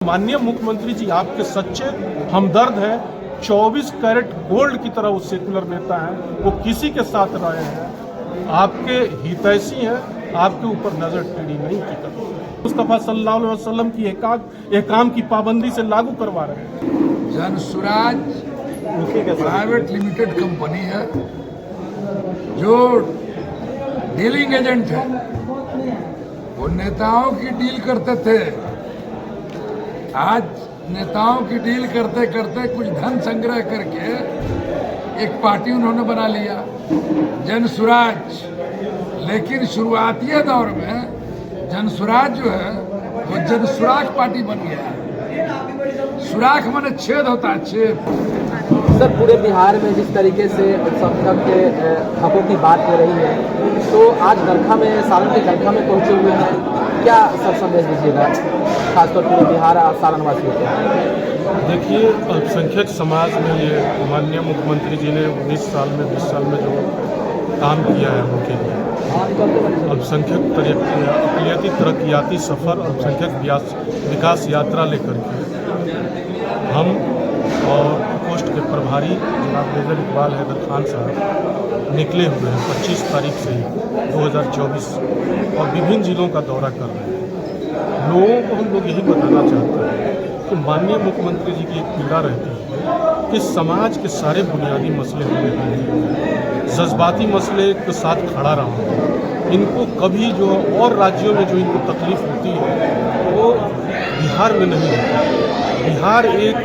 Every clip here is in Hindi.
माननीय मुख्यमंत्री जी आपके सच्चे हमदर्द हैं। 24 कैरेट गोल्ड की तरह वो सेकुलर नेता हैं, वो किसी के साथ रहे हैं, आपके हितैषी हैं, आपके ऊपर नजर टेढ़ी नहीं की करते। मुस्तफा सल्लल्लाहु अलैहि वसल्लम की एकाम की पाबंदी से लागू करवा रहे हैं। जनसुराज प्राइवेट लिमिटेड कंपनी है जो डीलिंग एजेंट है, वो नेताओं की डील करते थे। आज नेताओं की डील करते करते कुछ धन संग्रह करके एक पार्टी उन्होंने बना लिया, जनसुराज। लेकिन शुरुआती दौर में जनसुराज जो है वो जनसुराख पार्टी बन गया है। सुराख माने छेद होता है, छेद। सर, पूरे बिहार में जिस तरीके से अल्पसंख्यक के हकों की बात हो रही है, तो आज गरखा में, सालन के गरखा में पहुंचे हुए हैं, क्या सब संदेश दीजिएगा खासतौर पूरे बिहार और सालन वासियों को? देखिए, अल्पसंख्यक समाज में ये माननीय मुख्यमंत्री जी ने 19 साल में 20 साल में जो काम किया है उनके लिए अल्पसंख्यक अक़लियती तरक्याती सफ़र, अल्पसंख्यक विकास यात्रा लेकर के हम और पोस्ट के प्रभारी जनाब मेजर इकबाल हैदर खान साहब निकले हुए हैं 25 तारीख से ही 2024 और विभिन्न जिलों का दौरा कर रहे हैं। लोगों को हम लोग यही बताना चाहते हैं कि माननीय मुख्यमंत्री जी की एक पीड़ा रहती है कि समाज के सारे बुनियादी मसले हुए, जज्बाती मसले के साथ खड़ा रहा। इनको कभी जो और राज्यों में जो इनको तकलीफ होती है वो बिहार में नहीं होती। बिहार एक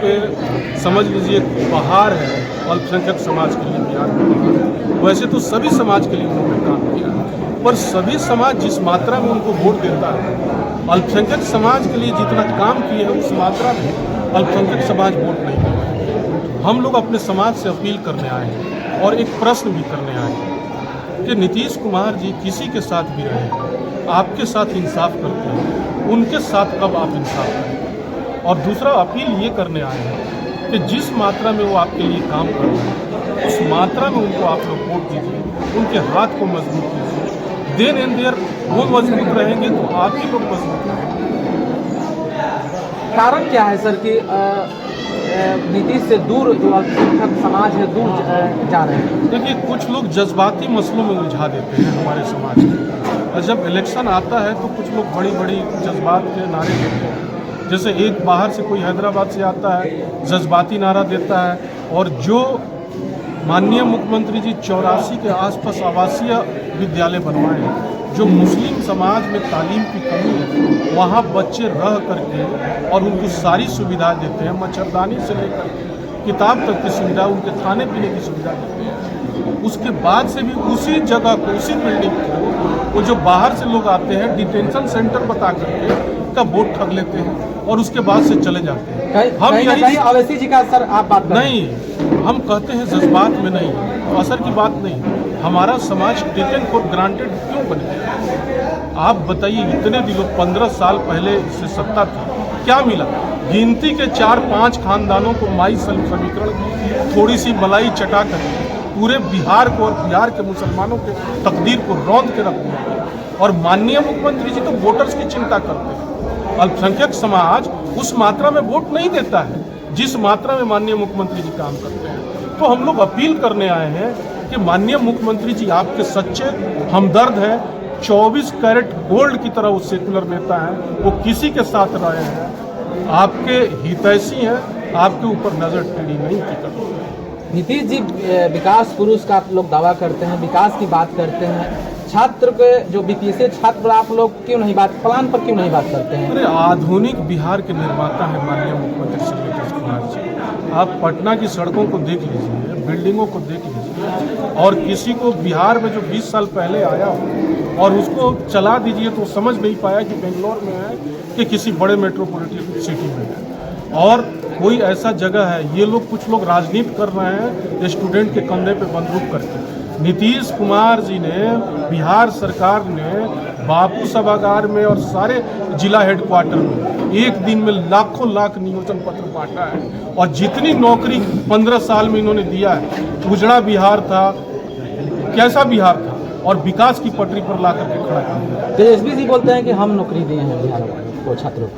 समझ लीजिए उपहार है अल्पसंख्यक समाज के लिए। बिहार में वैसे तो सभी समाज के लिए उन्होंने काम किया, पर सभी समाज जिस मात्रा में उनको वोट देता है, अल्पसंख्यक समाज के लिए जितना काम किए हैं उस मात्रा में अल्पसंख्यक समाज वोट नहीं देता। हम लोग अपने समाज से अपील करने आए हैं और एक प्रश्न भी करने आए हैं कि नीतीश कुमार जी किसी के साथ भी रहे, आपके साथ इंसाफ करते हैं, उनके साथ कब आप इंसाफ करें। और दूसरा अपील ये करने आए हैं कि जिस मात्रा में वो आपके लिए काम कर रहे हैं उस मात्रा में उनको आप लोग वोट दीजिए, उनके हाथ को मजबूत कीजिए। देन एंड देयर वो मजबूत रहेंगे तो आप ही लोग मजबूत रहेंगे। कारण क्या है सर कि नीतीश से दूर जो अल्पसंख्यक समाज है दूर जा रहे हैं? देखिए, कुछ लोग जज्बाती मसलों में उलझा देते हैं हमारे समाज को, और जब इलेक्शन आता है तो कुछ लोग बड़ी बड़ी जज्बात के नारे देते हैं। जैसे एक बाहर से कोई हैदराबाद से आता है, जज्बाती नारा देता है, और जो माननीय मुख्यमंत्री जी 84 के आसपास आवासीय विद्यालय बनवाए हैं, जो मुस्लिम समाज में तालीम की कमी है वहाँ बच्चे रह करके और उनको सारी सुविधा देते हैं, मच्छरदानी से लेकर किताब तक की सुविधा, उनके खाने पीने की सुविधा देते हैं। उसके बाद से भी उसी जगह को, उसी बिल्डिंग को वो जो बाहर से लोग आते हैं डिटेंशन सेंटर बता करके का वोट ठग लेते हैं और उसके बाद से चले जाते हैं। हम यही अवैसी जी का सर आप बात नहीं, हम कहते हैं जज्बात में नहीं, असर की बात नहीं। हमारा समाज टेकन फॉर ग्रांटेड क्यों बन गया? आप बताइए, इतने दिनों 15 साल पहले से सत्ता थी, क्या मिला? गिनती के 4-5 खानदानों को माई समीकरण की थोड़ी सी मलाई चटा कर पूरे बिहार को और बिहार के मुसलमानों के तकदीर को रौंद के रख दिया। और माननीय मुख्यमंत्री जी तो वोटर्स की चिंता करते हैं। अल्पसंख्यक समाज उस मात्रा में वोट नहीं देता है जिस मात्रा में माननीय मुख्यमंत्री जी काम करते हैं। तो हम लोग अपील करने आए हैं कि माननीय मुख्यमंत्री जी आपके सच्चे हमदर्द हैं। 24 कैरेट गोल्ड की तरह वो सेकुलर नेता हैं, वो किसी के साथ रहे हैं, आपके हितैषी हैं, आपके ऊपर नजर टेढ़ी नहीं की करते। नीतीश जी विकास पुरुष का आप लोग दावा करते हैं, विकास की बात करते हैं, छात्र के जो बीपीएससी छात्र पर आप लोग क्यों नहीं बात, प्लान पर क्यों नहीं बात करते हैं? अरे, आधुनिक बिहार के निर्माता है माननीय मुख्यमंत्री श्री नीतीश कुमार जी। आप पटना की सड़कों को देख लीजिए, बिल्डिंगों को देख लीजिए, और किसी को बिहार में जो 20 साल पहले आया हो और उसको चला दीजिए तो समझ नहीं पाया कि बेंगलोर में है कि किसी बड़े मेट्रोपॉलिटन सिटी में है और कोई ऐसा जगह है। ये लोग, कुछ लोग राजनीति कर रहे हैं स्टूडेंट के कंधे पे बंदूक करके। नीतीश कुमार जी ने, बिहार सरकार ने बापू सभागार में और सारे जिला हेडक्वार्टर में एक दिन में लाखों लाख नियोजन पत्र बांटा है, और जितनी नौकरी 15 साल में इन्होंने दिया है, उजड़ा बिहार था, कैसा बिहार था, और विकास की पटरी पर ला करके खड़ा किया। तेजस्वी जी बोलते हैं कि हम नौकरी दिए हैं बिहार में। को, छात्रों को?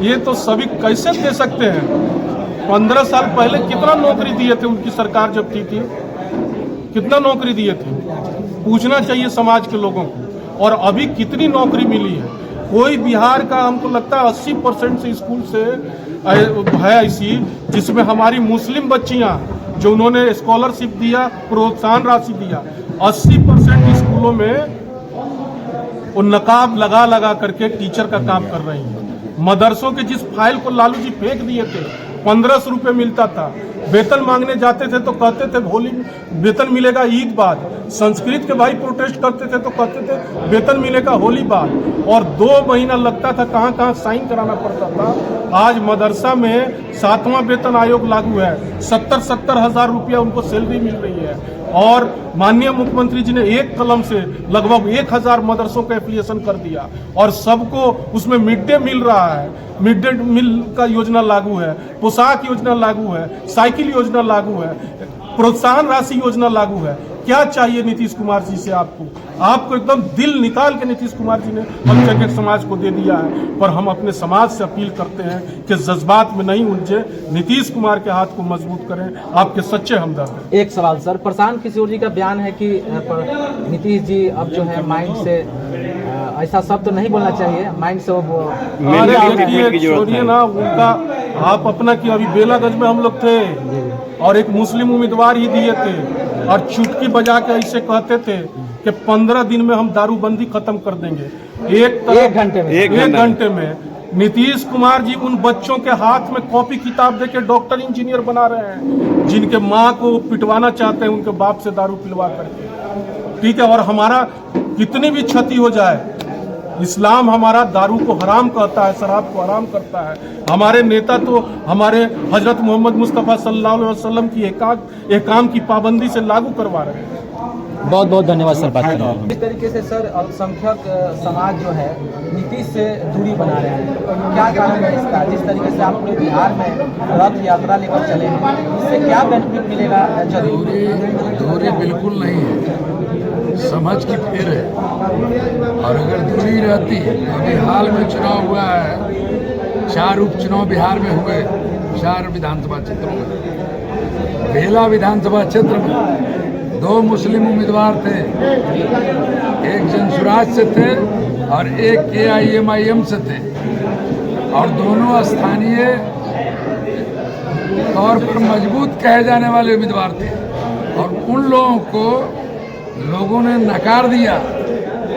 ये तो सभी कैसे दे सकते हैं? 15 साल पहले कितना नौकरी दिए थे उनकी सरकार जब थी कितना नौकरी दिए थे? पूछना चाहिए समाज के लोगों को। और अभी कितनी नौकरी मिली है? कोई बिहार का हमको लगता है 80% से स्कूल से है ऐसी जिसमें हमारी मुस्लिम बच्चियां जो उन्होंने स्कॉलरशिप दिया, प्रोत्साहन राशि दिया, 80% स्कूलों में वो नकाब लगा लगा करके टीचर का काम कर रही हैं। मदरसों के जिस फाइल को लालू जी फेंक दिए थे, 1500 रुपये मिलता था, वेतन मांगने जाते थे तो कहते थे होली वेतन मिलेगा ईद बाद। संस्कृत के भाई प्रोटेस्ट करते थे तो कहते थे वेतन मिलेगा होली बाद। और 2 महीना लगता था, कहाँ कहाँ साइन कराना पड़ता था। आज मदरसा में 7वां वेतन आयोग लागू है, 70 हज़ार रुपया उनको सैलरी मिल रही है। और माननीय मुख्यमंत्री जी ने एक कलम से लगभग 1000 मदरसों का एप्लीकेशन कर दिया और सबको उसमें मिड डे मिल रहा है। मिड डे मील का योजना लागू है, पोशाक योजना लागू है, साइकिल योजना लागू है, प्रोत्साहन राशि योजना लागू है। क्या चाहिए नीतीश कुमार जी से? आपको एकदम दिल निकाल के नीतीश कुमार जी ने अल्पसंख्यक समाज को दे दिया है। पर हम अपने समाज से अपील करते हैं कि जज्बात में नहीं उलझे, नीतीश कुमार के हाथ को मजबूत करें। आपके सच्चे हमदर्द हैं। एक सवाल सर, प्रशांत किशोर जी का बयान है कि नीतीश जी अब जो है माइंड से, ऐसा शब्द तो नहीं बोलना चाहिए, माइंड से वो छोड़िए ना उनका। आप अपना कि अभी बेलागंज में हम लोग थे और एक मुस्लिम उम्मीदवार ही दिए थे और चुटकी बजा के ऐसे कहते थे कि 15 दिन में हम दारूबंदी खत्म कर देंगे। एक घंटे में नीतीश कुमार जी उन बच्चों के हाथ में कॉपी किताब देके डॉक्टर इंजीनियर बना रहे हैं जिनके माँ को पिटवाना चाहते हैं उनके बाप से दारू पिलवा करके। ठीक है, और हमारा कितनी भी क्षति हो जाए, इस्लाम हमारा दारू को हराम कहता है, शराब को हराम करता है। हमारे नेता तो हमारे हजरत मोहम्मद मुस्तफ़ा सल्लल्लाहु अलैहि वसल्लम की एकाम की पाबंदी से लागू करवा रहे हैं। बहुत बहुत धन्यवाद सर बात करने के लिए। इस तरीके से सर अल्पसंख्यक समाज जो है नीतीश से दूरी बना रहे हैं, क्या कारण है इसका? जिस तरीके से आप पूरे बिहार में रथ यात्रा लेकर चले हैं, इससे क्या बेनिफिट मिलेगा? दूरी बिल्कुल नहीं है, समझ की फेर है। और अगर दूरी रहती, अभी हाल में चुनाव हुआ है, 4 उपचुनाव बिहार में हुए, 4 विधानसभा क्षेत्रों में। बेला विधानसभा क्षेत्र में 2 मुस्लिम उम्मीदवार थे, एक जनसुराज से थे और एक AIMIM से थे, और दोनों स्थानीय तौर पर मजबूत कहे जाने वाले उम्मीदवार थे। और उन लोगों को लोगों ने नकार दिया।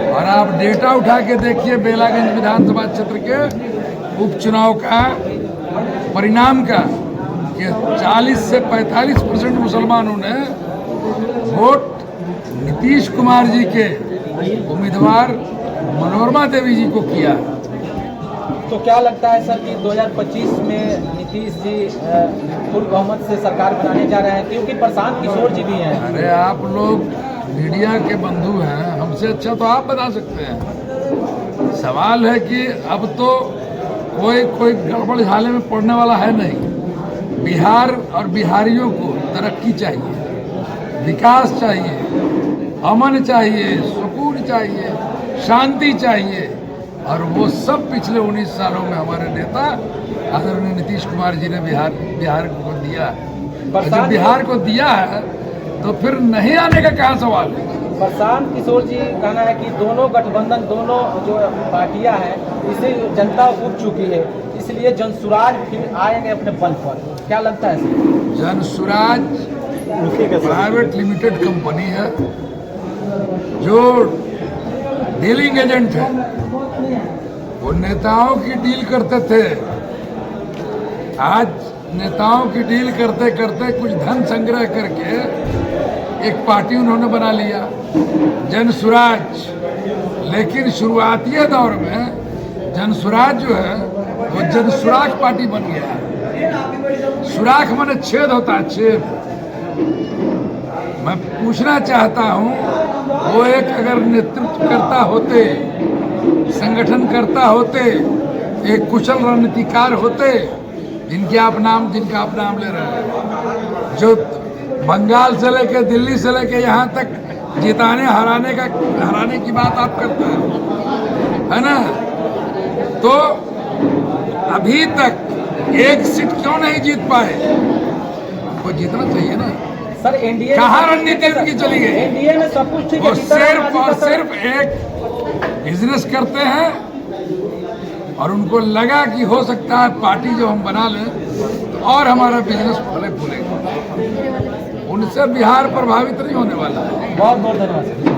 और आप डेटा उठा के देखिए बेलागंज विधानसभा क्षेत्र के उपचुनाव का परिणाम का, कि 40 से 45% मुसलमानों ने वोट नीतीश कुमार जी के उम्मीदवार मनोरमा देवी जी को किया। तो क्या लगता है सर कि 2025 में नीतीश जी फुल बहुमत से सरकार बनाने जा रहे हैं? क्योंकि प्रशांत किशोर जी भी हैं। अरे आप लोग मीडिया के बंधु हैं, हमसे अच्छा तो आप बता सकते हैं। सवाल है कि अब तो कोई गड़बड़ झाले में पड़ने वाला है नहीं। बिहार और बिहारियों को तरक्की चाहिए, विकास चाहिए, अमन चाहिए, सुकून चाहिए, शांति चाहिए। और वो सब पिछले 19 सालों में हमारे नेता आदरणीय नीतीश कुमार जी ने बिहार को दिया है। जब बिहार को दिया है तो फिर नहीं आने का कहाँ सवाल है? प्रशांत किशोर जी कहना है कि दोनों गठबंधन, दोनों जो पार्टियां हैं, इसे जनता उब चुकी है, इसलिए जनसुराज फिर आएंगे अपने बल पर। क्या लगता है sir? Jan Suraaj private limited company है जो डीलिंग एजेंट है। वो नेताओं की डील करते थे, आज नेताओं की डील करते करते कुछ धन संग्रह करके एक पार्टी उन्होंने बना लिया, जनसुराज। लेकिन शुरुआती दौर में जनसुराज जो है वो जनसुराख पार्टी बन गया है। सुराख माने छेद होता है, छेद। मैं पूछना चाहता हूँ, वो एक अगर नेतृत्व करता होते, संगठन करता होते, एक कुशल रणनीतिकार होते, जिनका आप नाम ले रहे हैं, जो बंगाल से लेकर दिल्ली से लेकर यहाँ तक जिताने हराने की बात आप करते हैं, है ना। तो अभी तक एक सीट क्यों नहीं जीत पाए? वो जीतना चाहिए ना। सर एनडीए कहाँ रणनीति उनकी चली गई? एनडीए में सब कुछ ठीक वो है, सिर्फ और सिर्फ एक बिजनेस करते हैं और उनको लगा कि हो सकता है पार्टी जो हम बना लें तो और हमारा बिजनेस फले फूलेगा। उनसे बिहार प्रभावित नहीं होने वाला है। बहुत बहुत धन्यवाद।